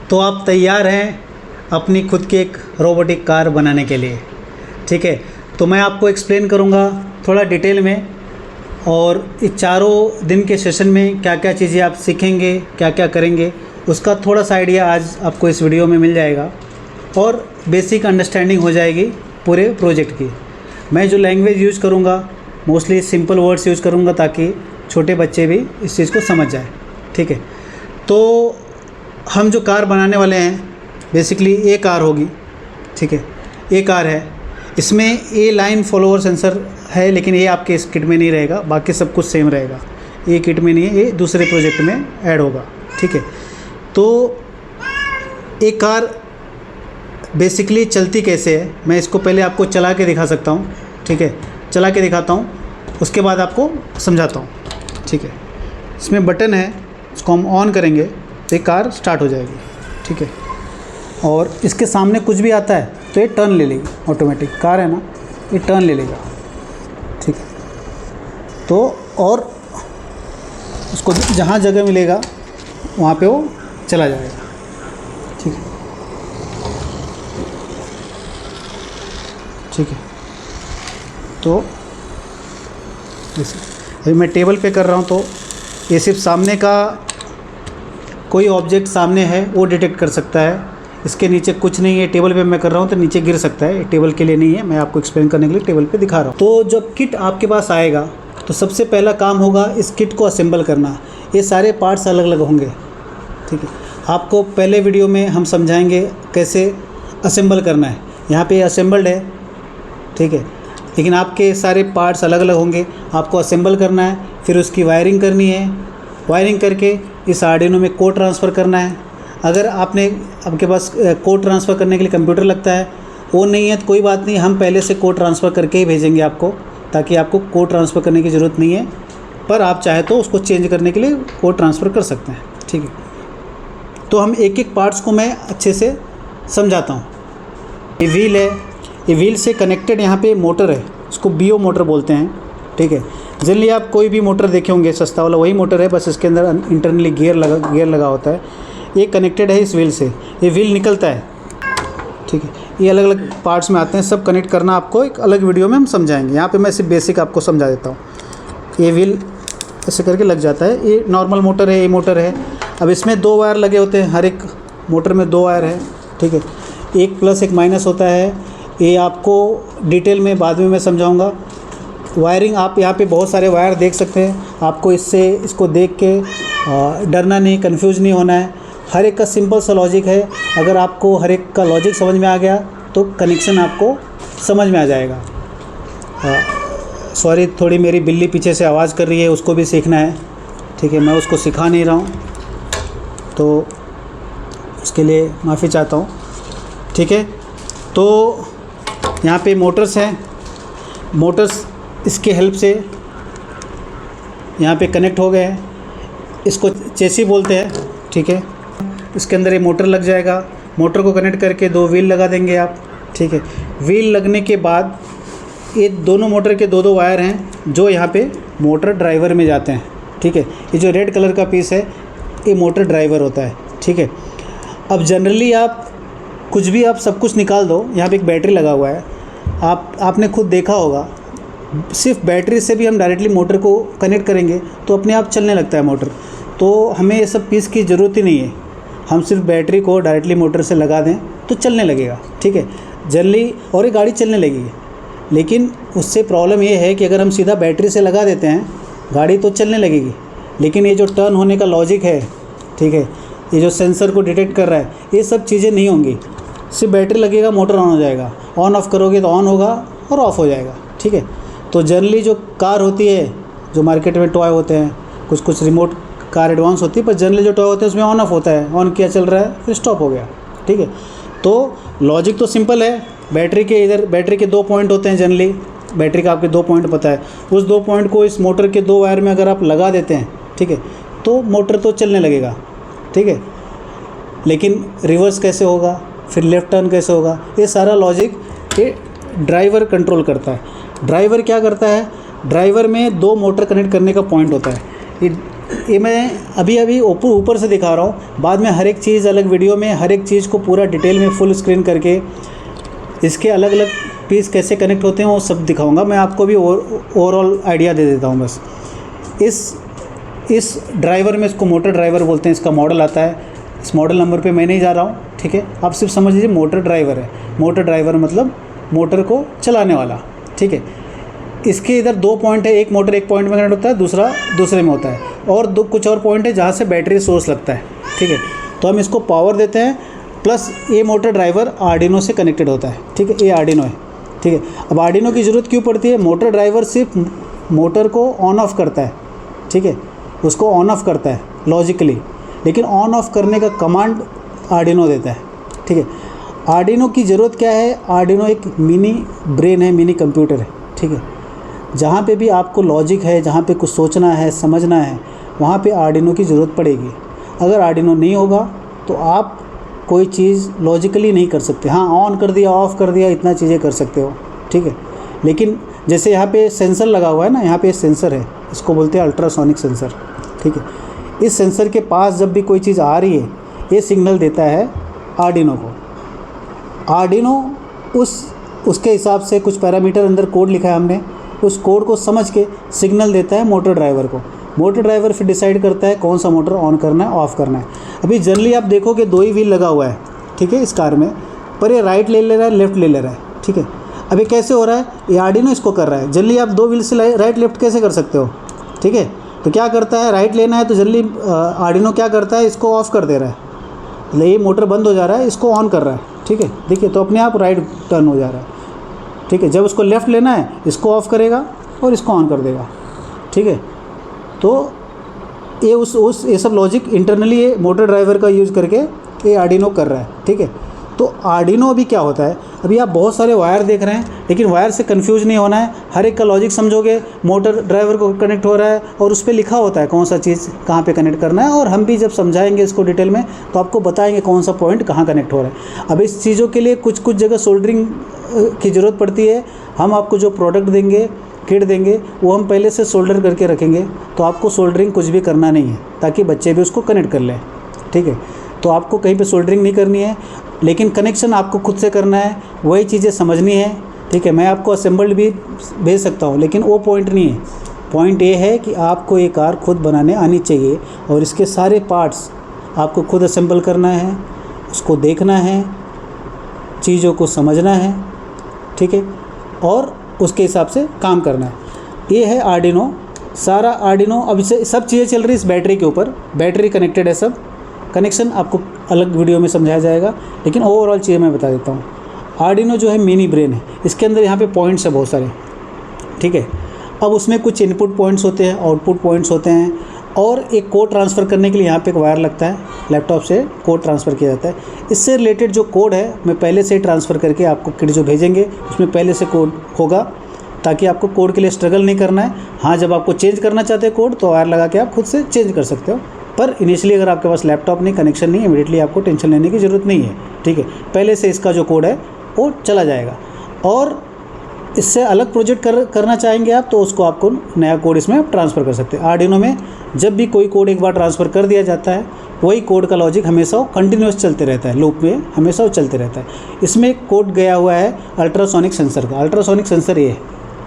तो आप तैयार हैं अपनी खुद की एक रोबोटिक कार बनाने के लिए। ठीक है, तो मैं आपको एक्सप्लेन करूँगा थोड़ा डिटेल में, और इस चारों दिन के सेशन में क्या क्या चीज़ें आप सीखेंगे, क्या क्या करेंगे, उसका थोड़ा सा आइडिया आज आपको इस वीडियो में मिल जाएगा और बेसिक अंडरस्टैंडिंग हो जाएगी पूरे प्रोजेक्ट की। मैं जो लैंग्वेज यूज़ करूँगा मोस्टली सिंपल वर्ड्स यूज़ करूँगा ताकि छोटे बच्चे भी इस चीज़ को समझ जाए। ठीक है, तो हम जो कार बनाने वाले हैं बेसिकली ए कार होगी। ठीक है, ए कार है, इसमें ए लाइन फॉलोअर सेंसर है, लेकिन ये आपके इस किट में नहीं रहेगा, बाकी सब कुछ सेम रहेगा। ये किट में नहीं है, ये दूसरे प्रोजेक्ट में ऐड होगा। ठीक है, तो ए कार बेसिकली चलती कैसे है, मैं इसको पहले आपको चला के दिखा सकता हूँ। ठीक है, चला के दिखाता हूँ, उसके बाद आपको समझाता हूँ। ठीक है, इसमें बटन है, इसको हम ऑन करेंगे तो ये कार स्टार्ट हो जाएगी। ठीक है, और इसके सामने कुछ भी आता है तो ये टर्न ले लेगी, ऑटोमेटिक कार है ना, ये टर्न ले लेगा। ठीक है, तो और उसको जहाँ जगह मिलेगा वहाँ पे वो चला जाएगा। ठीक है, ठीक है, तो जैसे अभी मैं टेबल पे कर रहा हूँ तो ये सिर्फ सामने का कोई ऑब्जेक्ट सामने है वो डिटेक्ट कर सकता है, इसके नीचे कुछ नहीं है। टेबल पे मैं कर रहा हूँ तो नीचे गिर सकता है, टेबल के लिए नहीं है, मैं आपको एक्सप्लेन करने के लिए टेबल पे दिखा रहा हूँ। तो जब किट आपके पास आएगा तो सबसे पहला काम होगा इस किट को असेंबल करना। ये सारे पार्ट्स अलग अलग होंगे। ठीक है, आपको पहले वीडियो में हम समझाएंगे कैसे असेंबल करना है। यहाँ पे असेंबल्ड है, ठीक है, लेकिन आपके सारे पार्ट्स अलग अलग होंगे, आपको असेंबल करना है, फिर उसकी वायरिंग करनी है, वायरिंग करके इस आर्डिनो में कोड ट्रांसफ़र करना है। अगर आपके पास कोड ट्रांसफ़र करने के लिए कंप्यूटर लगता है, वो नहीं है तो कोई बात नहीं, हम पहले से कोड ट्रांसफ़र करके ही भेजेंगे आपको, ताकि आपको कोड ट्रांसफ़र करने की ज़रूरत नहीं है, पर आप चाहे तो उसको चेंज करने के लिए कोड ट्रांसफ़र कर सकते हैं। ठीक है, तो हम एक एक पार्ट्स को मैं अच्छे से समझाता हूँ। ये व्हील है, ये व्हील से कनेक्टेड यहाँ पे मोटर है, इसको बीओ मोटर बोलते हैं। ठीक है, जनरली आप कोई भी मोटर देखे होंगे सस्ता वाला वही मोटर है, बस इसके अंदर इंटरनली गियर लगा होता है। ये कनेक्टेड है इस व्हील से, ये व्हील निकलता है। ठीक है, ये अलग अलग पार्ट्स में आते हैं, सब कनेक्ट करना आपको एक अलग वीडियो में हम समझाएंगे। यहाँ पे मैं सिर्फ बेसिक आपको समझा देता हूँ। ये व्हील ऐसे करके लग जाता है, ये नॉर्मल मोटर है, ये मोटर है। अब इसमें 2 वायर लगे होते हैं, हर एक मोटर में 2 वायर है। ठीक है, एक प्लस एक माइनस होता है, ये आपको डिटेल में बाद में मैं समझाऊंगा। वायरिंग आप यहाँ पे बहुत सारे वायर देख सकते हैं, आपको इसको देख के डरना नहीं, कंफ्यूज नहीं होना है। हर एक का सिंपल सा लॉजिक है, अगर आपको हर एक का लॉजिक समझ में आ गया तो कनेक्शन आपको समझ में आ जाएगा। सॉरी, थोड़ी मेरी बिल्ली पीछे से आवाज़ कर रही है, उसको भी सीखना है। ठीक है, मैं उसको सिखा नहीं रहा हूँ तो उसके लिए माफ़ी चाहता हूँ। ठीक है, तो यहाँ पे मोटर्स हैं, मोटर्स इसके हेल्प से यहाँ पे कनेक्ट हो गए हैं, इसको चेसी बोलते हैं। ठीक है, इसके अंदर ये मोटर लग जाएगा, मोटर को कनेक्ट करके 2 व्हील लगा देंगे आप। ठीक है, व्हील लगने के बाद ये दोनों मोटर के 2-2 वायर हैं जो यहाँ पे मोटर ड्राइवर में जाते हैं। ठीक है, ये जो रेड कलर का पीस है ये मोटर ड्राइवर होता है। ठीक है, अब जनरली आप कुछ भी आप सब कुछ निकाल दो, यहाँ पे एक बैटरी लगा हुआ है, आपने खुद देखा होगा, सिर्फ बैटरी से भी हम डायरेक्टली मोटर को कनेक्ट करेंगे तो अपने आप चलने लगता है मोटर। तो हमें ये सब पीस की ज़रूरत ही नहीं है, हम सिर्फ बैटरी को डायरेक्टली मोटर से लगा दें तो चलने लगेगा। ठीक है, जनरली और ये गाड़ी चलने लगेगी, लेकिन उससे प्रॉब्लम ये है कि अगर हम सीधा बैटरी से लगा देते हैं गाड़ी तो चलने लगेगी, लेकिन ये जो टर्न होने का लॉजिक है, ठीक है, ये जो सेंसर को डिटेक्ट कर रहा है, ये सब चीज़ें नहीं होंगी। सिर्फ बैटरी लगेगा, मोटर ऑन हो जाएगा, ऑन ऑफ करोगे तो ऑन होगा और ऑफ़ हो जाएगा। ठीक है, तो जनरली जो कार होती है, जो मार्केट में टॉय होते हैं, कुछ रिमोट कार एडवांस होती है, पर जनरली जो टॉय होते हैं उसमें ऑन ऑफ होता है, ऑन किया चल रहा है फिर स्टॉप हो गया। ठीक है, तो लॉजिक तो सिंपल है। बैटरी के 2 पॉइंट होते हैं, जनरली बैटरी का आपके 2 पॉइंट पता है, उस 2 पॉइंट को इस मोटर के 2 वायर में अगर आप लगा देते हैं, ठीक है, तो मोटर तो चलने लगेगा। ठीक है, लेकिन रिवर्स कैसे होगा, फिर लेफ़्ट टर्न कैसे होगा, ये सारा लॉजिक ये ड्राइवर कंट्रोल करता है। ड्राइवर क्या करता है, ड्राइवर में 2 मोटर कनेक्ट करने का पॉइंट होता है। ये मैं अभी ऊपर से दिखा रहा हूँ, बाद में हर एक चीज़ अलग वीडियो में हर एक चीज़ को पूरा डिटेल में फुल स्क्रीन करके इसके अलग अलग पीस कैसे कनेक्ट होते हैं वो सब दिखाऊंगा। मैं आपको भी ओवरऑल आइडिया दे देता हूँ बस। इस ड्राइवर में, इसको मोटर ड्राइवर बोलते हैं, इसका मॉडल आता है। इस मॉडल नंबर पे मैं नहीं जा रहा हूँ, ठीक है। आप सिर्फ समझ लीजिए मोटर ड्राइवर है। मोटर ड्राइवर मतलब मोटर को चलाने वाला, ठीक है। इसके इधर 2 पॉइंट है, एक मोटर एक पॉइंट में कनेक्ट होता है, दूसरा दूसरे में होता है, और कुछ और पॉइंट है जहाँ से बैटरी सोर्स लगता है, ठीक है। तो हम इसको पावर देते हैं, प्लस ये मोटर ड्राइवर आर्डिनो से कनेक्टेड होता है, ठीक है। ये आर्डिनो है, ठीक है। अब आर्डिनो की ज़रूरत क्यों पड़ती है? मोटर ड्राइवर सिर्फ मोटर को ऑन ऑफ करता है, ठीक है, उसको ऑन ऑफ करता है लॉजिकली, लेकिन ऑन ऑफ करने का कमांड आर्डिनो देता है, ठीक है। आर्डिनो की ज़रूरत क्या है? आर्डिनो एक मिनी ब्रेन है, मिनी कंप्यूटर है, ठीक है। जहाँ पे भी आपको लॉजिक है, जहाँ पे कुछ सोचना है, समझना है, वहाँ पे आर्डिनो की ज़रूरत पड़ेगी। अगर आर्डिनो नहीं होगा तो आप कोई चीज़ लॉजिकली नहीं कर सकते। हाँ, ऑन कर दिया, ऑफ़ कर दिया, इतना चीज़ें कर सकते हो, ठीक है। लेकिन जैसे यहाँ पे सेंसर लगा हुआ है ना, यहाँ पे सेंसर है, इसको बोलते हैं अल्ट्रासोनिक सेंसर, ठीक है। इस सेंसर के पास जब भी कोई चीज़ आ रही है, ये सिग्नल देता है आर्डिनो को। आर्डिनो उसके हिसाब से कुछ पैरामीटर अंदर कोड लिखा है हमने, उस कोड को समझ के सिग्नल देता है मोटर ड्राइवर को। मोटर ड्राइवर फिर डिसाइड करता है कौन सा मोटर ऑन करना है, ऑफ़ करना है। अभी जनरली आप देखोगे 2 ही व्हील लगा हुआ है, ठीक है, इस कार में, पर ये राइट ले रहा है, लेफ़्ट ले रहा है, ठीक है। अभी कैसे हो रहा है? ये आर्डिनो इसको कर रहा है। जनरली आप 2 व्हील से राइट लेफ़्ट कैसे कर सकते हो, ठीक है। तो क्या करता है, राइट लेना है तो जनरली आर्डिनो क्या करता है, इसको ऑफ़ कर दे रहा है, मतलब ये मोटर बंद हो जा रहा है, इसको ऑन कर रहा है, ठीक है। देखिए तो अपने आप राइट टर्न हो जा रहा है, ठीक है। जब उसको लेफ़्ट लेना है, इसको ऑफ़ करेगा और इसको ऑन कर देगा, ठीक है। तो ये ये सब लॉजिक इंटरनली ये मोटर ड्राइवर का यूज़ करके ये आर्डिनो कर रहा है, ठीक है। तो आर्डिनो अभी क्या होता है, अभी आप बहुत सारे वायर देख रहे हैं, लेकिन वायर से कंफ्यूज नहीं होना है। हर एक का लॉजिक समझोगे, मोटर ड्राइवर को कनेक्ट हो रहा है और उस पर लिखा होता है कौन सा चीज़ कहाँ पे कनेक्ट करना है, और हम भी जब समझाएंगे इसको डिटेल में तो आपको बताएंगे कौन सा पॉइंट कहाँ कनेक्ट हो रहा है। अब इस चीज़ों के लिए कुछ जगह सोल्डरिंग की ज़रूरत पड़ती है। हम आपको जो प्रोडक्ट देंगे, किट देंगे, वो हम पहले से सोल्डर करके रखेंगे, तो आपको सोल्डरिंग कुछ भी करना नहीं है, ताकि बच्चे भी उसको कनेक्ट कर लें, ठीक है। तो आपको कहीं पे सोल्डरिंग नहीं करनी है, लेकिन कनेक्शन आपको खुद से करना है, वही चीज़ें समझनी है, ठीक है। मैं आपको असेंबल्ड भी भेज सकता हूँ, लेकिन वो पॉइंट नहीं है। पॉइंट ये है कि आपको ये कार खुद बनाने आनी चाहिए, और इसके सारे पार्ट्स आपको खुद असेंबल करना है, उसको देखना है, चीज़ों को समझना है, ठीक है, और उसके हिसाब से काम करना है। ये है आर्डिनो, सारा आर्डिनो। अब इसे सब चीज़ें चल रही है इस बैटरी के ऊपर, बैटरी कनेक्टेड है, सब कनेक्शन आपको अलग वीडियो में समझाया जाएगा, लेकिन ओवरऑल चीज़ें मैं बता देता हूँ। आर्डिनो जो है मिनी ब्रेन है, इसके अंदर यहाँ पे पॉइंट्स है बहुत सारे, ठीक है। अब उसमें कुछ इनपुट पॉइंट्स होते हैं, आउटपुट पॉइंट्स होते हैं, और एक कोड ट्रांसफ़र करने के लिए यहाँ पे एक वायर लगता है, लैपटॉप से कोड ट्रांसफ़र किया जाता है। इससे रिलेटेड जो कोड है मैं पहले से ही ट्रांसफ़र करके आपको किट जो भेजेंगे उसमें पहले से कोड होगा, ताकि आपको कोड के लिए स्ट्रगल नहीं करना है। हाँ, जब आपको चेंज करना चाहते हैं कोड, तो वायर लगा के आप खुद से चेंज कर सकते हो, पर इनिशियली अगर आपके पास लैपटॉप नहीं, कनेक्शन नहीं, इमीडिएटली आपको टेंशन लेने की ज़रूरत नहीं है, ठीक है। पहले से इसका जो कोड है वो चला जाएगा, और इससे अलग प्रोजेक्ट करना चाहेंगे आप, तो उसको आपको नया कोड इसमें आप ट्रांसफ़र कर सकते हैं। आर्डिनो में जब भी कोई कोड एक बार ट्रांसफ़र कर दिया जाता है, वही कोड का लॉजिक हमेशा वो कंटिन्यूस चलते रहता है, लूप में हमेशा वो चलते रहता है। इसमें एक कोड गया हुआ है अल्ट्रासोनिक सेंसर का। अल्ट्रासोनिक सेंसर ये है,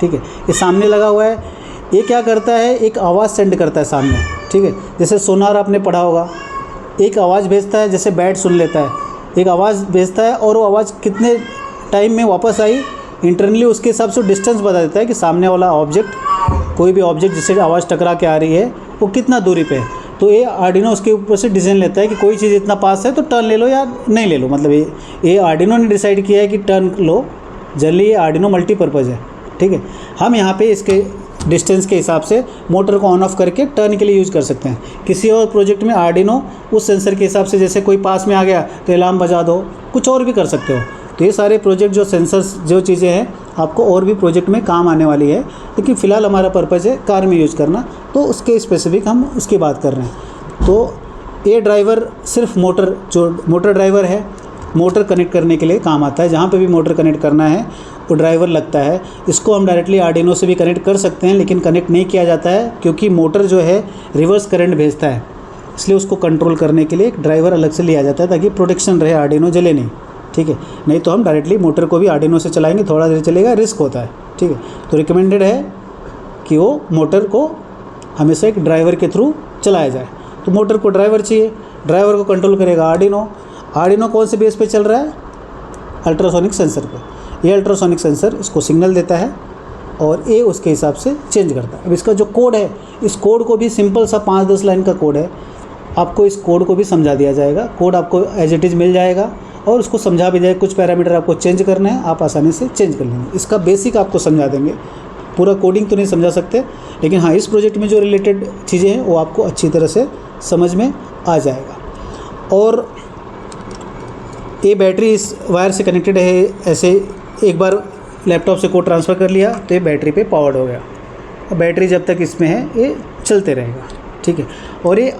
ठीक है, ये सामने लगा हुआ है। ये क्या करता है, एक आवाज़ सेंड करता है सामने, ठीक है। जैसे सोनार आपने पढ़ा होगा, एक आवाज़ भेजता है, जैसे बैट सुन लेता है, एक आवाज़ भेजता है, और वो आवाज़ कितने टाइम में वापस आई, इंटरनली उसके हिसाब से डिस्टेंस बता देता है कि सामने वाला ऑब्जेक्ट, कोई भी ऑब्जेक्ट जिससे आवाज़ टकरा के आ रही है, वो कितना दूरी पे है। तो ये आर्डिनो उसके ऊपर से डिसीजन लेता है कि कोई चीज़ इतना पास है तो टर्न ले लो या नहीं ले लो। मतलब ये आर्डिनो ने डिसाइड किया है कि टर्न लो। जनरली ये आर्डिनो मल्टीपर्पज़ है, ठीक है। हम यहाँ पे इसके डिस्टेंस के हिसाब से मोटर को ऑन ऑफ करके टर्न के लिए यूज़ कर सकते हैं। किसी और प्रोजेक्ट में आर्डिनो उस सेंसर के हिसाब से, जैसे कोई पास में आ गया तो अलार्म बजा दो, कुछ और भी कर सकते हो। तो ये सारे प्रोजेक्ट जो सेंसर्स जो चीज़ें हैं आपको और भी प्रोजेक्ट में काम आने वाली है, लेकिन फ़िलहाल हमारा पर्पज़ है कार में यूज़ करना, तो उसके स्पेसिफिक हम उसकी बात कर रहे हैं। तो ये ड्राइवर सिर्फ मोटर ड्राइवर है, मोटर कनेक्ट करने के लिए काम आता है। जहाँ पे भी मोटर कनेक्ट करना है वो ड्राइवर लगता है। इसको हम डायरेक्टली आर्डिनो से भी कनेक्ट कर सकते हैं, लेकिन कनेक्ट नहीं किया जाता है क्योंकि मोटर जो है रिवर्स करंट भेजता है, इसलिए उसको कंट्रोल करने के लिए एक ड्राइवर अलग से लिया जाता है ताकि प्रोटेक्शन रहे, आर्डिनो जले नहीं। ठीक है, नहीं तो हम डायरेक्टली मोटर को भी आर्डिनो से चलाएंगे, थोड़ा देर चलेगा, रिस्क होता है। ठीक है, तो रिकमेंडेड है कि वो मोटर को हमेशा एक ड्राइवर के थ्रू चलाया जाए। तो मोटर को ड्राइवर चाहिए, ड्राइवर को कंट्रोल करेगा आर्डिनो। आर्डिनो कौन से बेस पे चल रहा है? अल्ट्रासोनिक सेंसर पे। ये अल्ट्रासोनिक सेंसर इसको सिग्नल देता है और ये उसके हिसाब से चेंज करता है। अब इसका जो कोड है, इस कोड को भी सिंपल सा 5-10 लाइन का कोड है, आपको इस कोड को भी समझा दिया जाएगा। कोड आपको एज इट इज़ मिल जाएगा और उसको समझा भी जाएगा। कुछ पैरामीटर आपको चेंज करना है, आप आसानी से चेंज कर लेंगे। इसका बेसिक आपको समझा देंगे, पूरा कोडिंग तो नहीं समझा सकते, लेकिन हाँ, इस प्रोजेक्ट में जो रिलेटेड चीज़ें हैं वो आपको अच्छी तरह से समझ में आ जाएगा। और ये बैटरी इस वायर से कनेक्टेड है। ऐसे एक बार लैपटॉप से कोड ट्रांसफ़र कर लिया तो ये बैटरी पे पावर्ड हो गया। और बैटरी जब तक इसमें है ये चलते रहेगा। ठीक है, और ये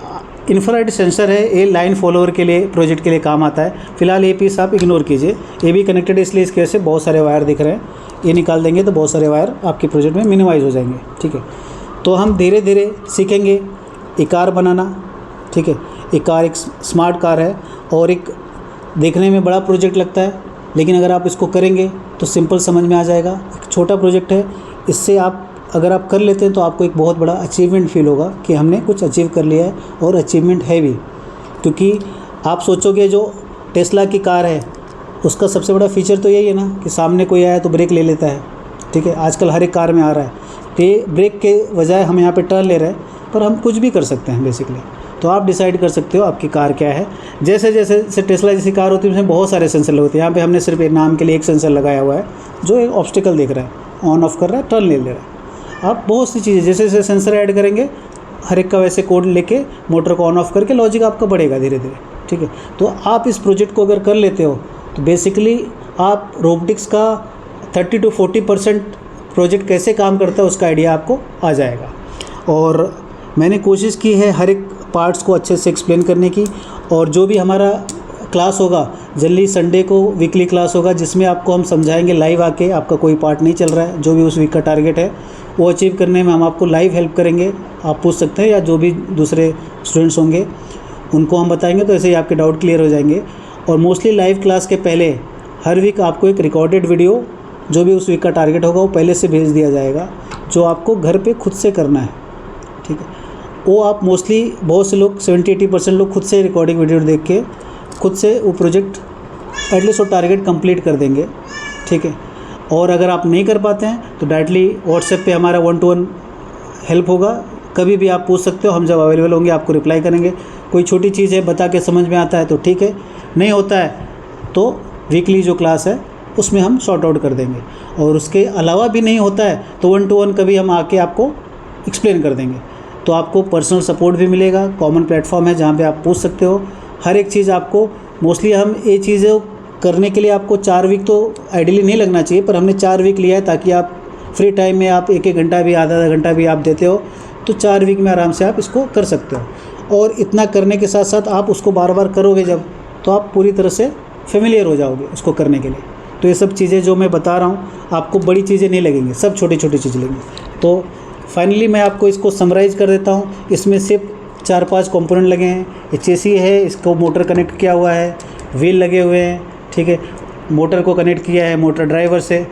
इंफ्रारेड सेंसर है, ये लाइन फॉलोअर के लिए, प्रोजेक्ट के लिए काम आता है। फिलहाल ये पीस आप इग्नोर कीजिए, ये भी कनेक्टेड है, इसलिए इसकी वजह से बहुत सारे वायर दिख रहे हैं। ये निकाल देंगे तो बहुत सारे वायर आपके प्रोजेक्ट में मिनिमाइज़ हो जाएंगे। ठीक है, तो हम धीरे धीरे सीखेंगे ये कार बनाना। ठीक है, ये कार एक स्मार्ट कार है और एक देखने में बड़ा प्रोजेक्ट लगता है, लेकिन अगर आप इसको करेंगे तो सिंपल समझ में आ जाएगा। एक छोटा प्रोजेक्ट है, इससे आप अगर आप कर लेते हैं तो आपको एक बहुत बड़ा अचीवमेंट फील होगा कि हमने कुछ अचीव कर लिया है, और अचीवमेंट है भी। क्योंकि आप सोचोगे जो टेस्ला की कार है उसका सबसे बड़ा फीचर तो यही है ना कि सामने कोई आया तो ब्रेक ले लेता है। ठीक है, आजकल हर एक कार में आ रहा है। तो ये ब्रेक के बजाय हम यहाँ पे टर्न ले रहे हैं, पर हम कुछ भी कर सकते हैं बेसिकली। तो आप डिसाइड कर सकते हो आपकी कार क्या है। जैसे जैसे टेस्ला जैसी कार होती है उसमें बहुत सारे सेंसर लगे होते हैं। यहाँ पे हमने सिर्फ एक नाम के लिए एक सेंसर लगाया हुआ है जो एक ऑब्स्टिकल देख रहा है, ऑन ऑफ कर रहा है, टर्न ले रहा है। आप बहुत सी चीज़ें जैसे जैसे सेंसर ऐड करेंगे, हर एक का वैसे कोड लेके मोटर को ऑन ऑफ करके लॉजिक आपका बढ़ेगा धीरे धीरे। ठीक है, तो आप इस प्रोजेक्ट को अगर कर लेते हो तो बेसिकली आप रोबोटिक्स का 30 to 40% प्रोजेक्ट कैसे काम करता है उसका आइडिया आपको आ जाएगा। और मैंने कोशिश की है हर एक पार्ट्स को अच्छे से एक्सप्लेन करने की। और जो भी हमारा क्लास होगा, जनरली संडे को वीकली क्लास होगा, जिसमें आपको हम समझाएंगे लाइव आके। आपका कोई पार्ट नहीं चल रहा है, जो भी उस वीक का टारगेट है वो अचीव करने में हम आपको लाइव हेल्प करेंगे। आप पूछ सकते हैं, या जो भी दूसरे स्टूडेंट्स होंगे उनको हम बताएंगे, तो ऐसे ही आपके डाउट क्लियर हो जाएंगे। और मोस्टली लाइव क्लास के पहले हर वीक आपको एक रिकॉर्डेड वीडियो, जो भी उस वीक का टारगेट होगा, वो पहले से भेज दिया जाएगा, जो आपको घर पे खुद से करना है। ठीक है, वो आप मोस्टली बहुत से लोग 70-80% लोग खुद से रिकॉर्डिंग वीडियो देख के खुद से वो प्रोजेक्ट एटलीस्ट वो टारगेट कंप्लीट कर देंगे। ठीक है, और अगर आप नहीं कर पाते हैं तो डायरेक्टली व्हाट्सएप पे हमारा 1-to-1 हेल्प होगा। कभी भी आप पूछ सकते हो, हम जब अवेलेबल होंगे आपको रिप्लाई करेंगे। कोई छोटी चीज़ है बता के समझ में आता है तो ठीक है, नहीं होता है तो वीकली जो क्लास है उसमें हम शॉर्ट आउट कर देंगे। और उसके अलावा भी नहीं होता है तो 1-to-1 कभी हम आके आपको एक्सप्लेन कर देंगे। तो आपको पर्सनल सपोर्ट भी मिलेगा, कॉमन प्लेटफॉर्म है जहाँ पे आप पूछ सकते हो हर एक चीज़। आपको मोस्टली हम ये चीज़ें करने के लिए आपको 4 वीक तो आइडियली नहीं लगना चाहिए, पर हमने 4 वीक लिया है ताकि आप फ्री टाइम में आप 1-1 घंटा भी, आधा घंटा भी आप देते हो तो 4 वीक में आराम से आप इसको कर सकते हो। और इतना करने के साथ साथ आप उसको बार बार करोगे जब, तो आप पूरी तरह से फेमिलियर हो जाओगे उसको करने के लिए। तो ये सब चीज़ें जो मैं बता रहा हूँ आपको बड़ी चीज़ें नहीं लगेंगी, सब छोटी छोटी चीज़ें लगेंगी। तो फाइनली मैं आपको इसको समराइज़ कर देता हूँ। इसमें सिर्फ 4-5 कंपोनेंट लगे हैं। ये चेसी है, इसको मोटर कनेक्ट किया हुआ है, व्हील लगे हुए हैं। ठीक है, मोटर को कनेक्ट किया है मोटर ड्राइवर से।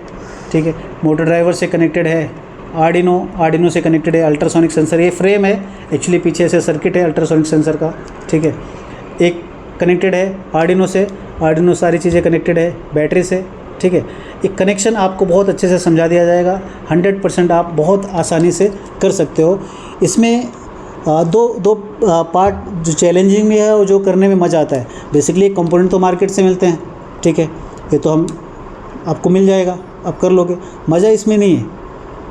ठीक है, मोटर ड्राइवर से कनेक्टेड है आर्डिनो से कनेक्टेड है अल्ट्रासोनिक सेंसर। ये फ्रेम है, एक्चुअली पीछे से सर्किट है अल्ट्रासोनिक सेंसर का। ठीक है, एक कनेक्टेड है आर्डिनो सारी चीज़ें कनेक्टेड है बैटरी से। ठीक है, एक कनेक्शन आपको बहुत अच्छे से समझा दिया जाएगा। 100% आप बहुत आसानी से कर सकते हो। इसमें दो पार्ट जो चैलेंजिंग भी है और जो करने में मज़ा आता है। बेसिकली कंपोनेंट तो मार्केट से मिलते हैं। ठीक है, ये तो हम आपको मिल जाएगा, आप कर लोगे। मज़ा इसमें नहीं है,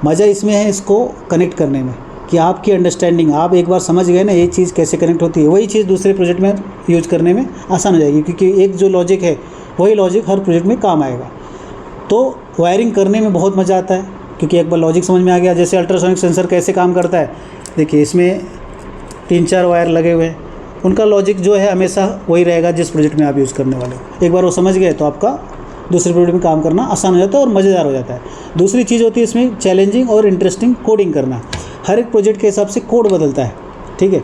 मज़ा इसमें है इसको कनेक्ट करने में, कि आपकी अंडरस्टैंडिंग, आप एक बार समझ गए ना ये चीज़ कैसे कनेक्ट होती है, वही चीज़ दूसरे प्रोजेक्ट में यूज करने में आसान हो जाएगी। क्योंकि एक जो लॉजिक है वही लॉजिक हर प्रोजेक्ट में काम आएगा। तो वायरिंग करने में बहुत मज़ा आता है क्योंकि एक बार लॉजिक समझ में आ गया। जैसे अल्ट्रासोनिक सेंसर कैसे काम करता है, देखिए इसमें 3-4 वायर लगे हुए हैं, उनका लॉजिक जो है हमेशा वही रहेगा जिस प्रोजेक्ट में आप यूज़ करने वाले हो। एक बार वो समझ गए तो आपका दूसरे प्रोजेक्ट में काम करना आसान हो जाता है और मज़ेदार हो जाता है। दूसरी चीज़ होती है इसमें चैलेंजिंग और इंटरेस्टिंग कोडिंग करना। हर एक प्रोजेक्ट के हिसाब से कोड बदलता है, ठीक है।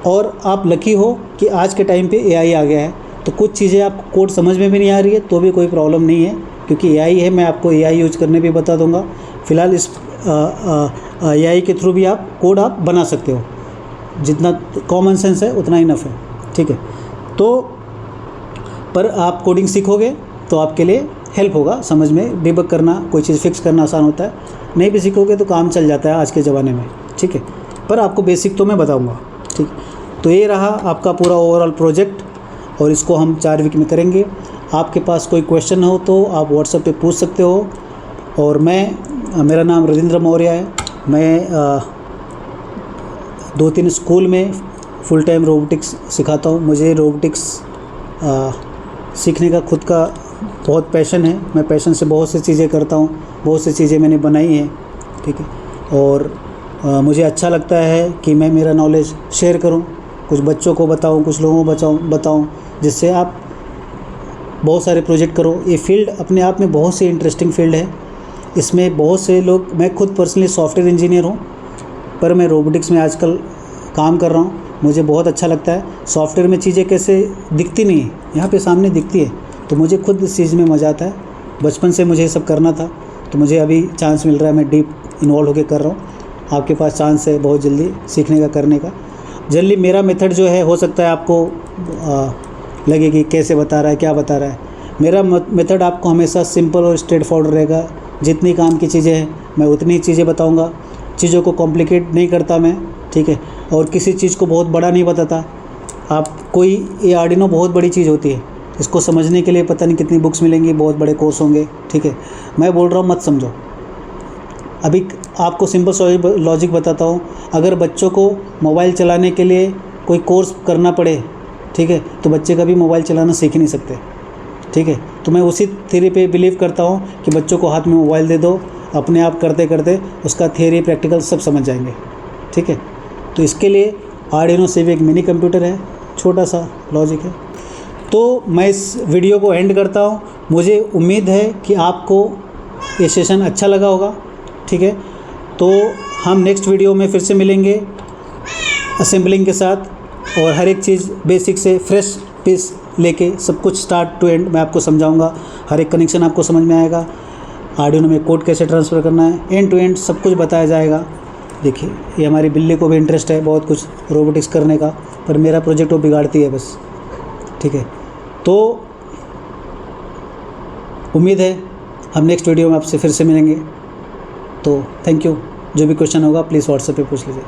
और आप लकी हो कि आज के टाइम पे एआई आ गया है, तो कुछ चीज़ें आपको कोड समझ में भी नहीं आ रही है तो भी कोई प्रॉब्लम नहीं है, क्योंकि एआई है। मैं आपको एआई यूज करने भी बता दूंगा। फ़िलहाल इस एआई के थ्रू भी आप कोड आप बना सकते हो, जितना कॉमन सेंस है उतना इनफ है, ठीक है। तो पर आप कोडिंग सीखोगे तो आपके लिए हेल्प होगा समझ में, डिबग करना, कोई चीज़ फिक्स करना आसान होता है। नहीं भी सीखोगे तो काम चल जाता है आज के ज़माने में, ठीक है। पर आपको बेसिक तो मैं बताऊंगा, ठीक। तो ये रहा आपका पूरा ओवरऑल प्रोजेक्ट और इसको हम 4 वीक में करेंगे। आपके पास कोई क्वेश्चन हो तो आप व्हाट्सएप पे पूछ सकते हो। और मेरा नाम रविंद्र मौर्य है। मैं 2-3 स्कूल में फुल टाइम रोबोटिक्स सिखाता हूँ। मुझे रोबोटिक्स सीखने का खुद का बहुत पैशन है। मैं पैशन से बहुत सी चीज़ें करता हूँ, बहुत सी चीज़ें मैंने बनाई हैं, ठीक है। और मुझे अच्छा लगता है कि मैं मेरा नॉलेज शेयर करूं, कुछ बच्चों को बताऊं, कुछ लोगों को बताऊं, जिससे आप बहुत सारे प्रोजेक्ट करो। ये फील्ड अपने आप में बहुत सी इंटरेस्टिंग फील्ड है। इसमें बहुत से लोग, मैं खुद पर्सनली सॉफ्टवेयर इंजीनियर हूं, पर मैं रोबोटिक्स में आजकल काम कर रहा हूं। मुझे बहुत अच्छा लगता है। सॉफ्टवेयर में चीज़ें कैसे दिखती नहीं है, यहाँ पे सामने दिखती है, तो मुझे खुद इस चीज़ में मज़ा आता है। बचपन से मुझे ये सब करना था, तो मुझे अभी चांस मिल रहा है, मैं डीप इन्वॉल्व होकर कर रहा हूँ। आपके पास चांस है बहुत जल्दी सीखने का, करने का। जल्दी मेरा मेथड जो है, हो सकता है आपको लगे कि कैसे बता रहा है, क्या बता रहा है। मेरा मेथड आपको हमेशा सिंपल और स्ट्रेट फॉरवर्ड रहेगा। जितनी काम की चीज़ें हैं मैं उतनी चीज़ें बताऊंगा। चीज़ों को कॉम्प्लिकेट नहीं करता मैं, ठीक है। और किसी चीज़ को बहुत बड़ा नहीं बताता। आप कोई, ये आर्डिनो बहुत बड़ी चीज़ होती है, इसको समझने के लिए पता नहीं कितनी बुक्स मिलेंगी, बहुत बड़े कोर्स होंगे, ठीक है। मैं बोल रहा हूँ मत समझो। अभी आपको सिंपल लॉजिक बताता हूँ। अगर बच्चों को मोबाइल चलाने के लिए कोई कोर्स करना पड़े, ठीक है, तो बच्चे कभी मोबाइल चलाना सीख नहीं सकते, ठीक है। तो मैं उसी थ्योरी पे बिलीव करता हूँ कि बच्चों को हाथ में मोबाइल दे दो, अपने आप करते करते उसका थ्योरी प्रैक्टिकल सब समझ जाएंगे, ठीक है। तो इसके लिए आर्डिनो से भी एक मिनी कंप्यूटर है, छोटा सा लॉजिक है। तो मैं इस वीडियो को एंड करता हूँ। मुझे उम्मीद है कि आपको ये सेशन अच्छा लगा होगा, ठीक है। तो हम नेक्स्ट वीडियो में फिर से मिलेंगे असेंबलिंग के साथ, और हर एक चीज़ बेसिक से फ्रेश पीस लेके सब कुछ स्टार्ट टू एंड मैं आपको समझाऊंगा। हर एक कनेक्शन आपको समझ में आएगा। आर्डिनो में कोड कैसे ट्रांसफ़र करना है, एंड टू एंड सब कुछ बताया जाएगा। देखिए, ये हमारी बिल्ली को भी इंटरेस्ट है बहुत कुछ रोबोटिक्स करने का, पर मेरा प्रोजेक्ट वो बिगाड़ती है बस, ठीक है। तो उम्मीद है हम नेक्स्ट वीडियो में आपसे फिर से मिलेंगे। तो थैंक यू। जो भी क्वेश्चन होगा प्लीज़ व्हाट्सएप पे पूछ लीजिए।